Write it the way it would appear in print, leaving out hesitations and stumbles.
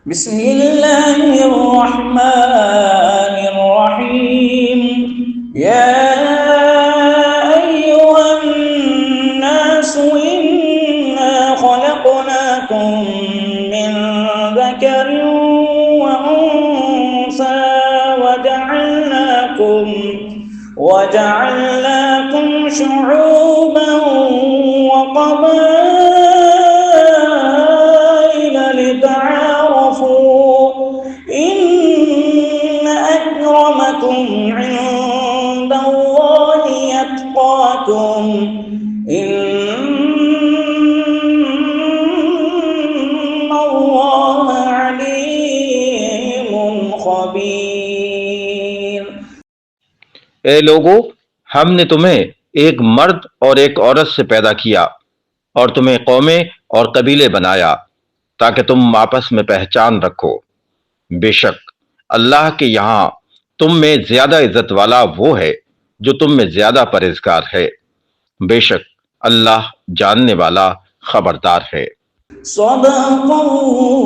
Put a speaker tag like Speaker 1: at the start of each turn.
Speaker 1: बिस्मिल्लाहिर्रहमानिर्रहीम। या अय्युहन्नासु इन्ना खलक़नाकुम मिन ज़करिन व उन्सा वजअलनाकुम शुऊबन व क़बाइल लितआरफू इन्न अक्रमकुम इन्दल्लाहि अत्क़ाकुम इन्नल्लाह अलीमुन खबीर।
Speaker 2: ए लोगों, हमने तुम्हें एक मर्द और एक औरत से पैदा किया और तुम्हें कौमें और कबीले बनाया ताकि तुम आपस में पहचान रखो। बेशक अल्लाह के यहाँ तुम में ज्यादा इज्जत वाला वो है जो तुम में ज्यादा परहेजगार है। बेशक अल्लाह जानने वाला खबरदार है।
Speaker 1: सदक़ल्लाहुल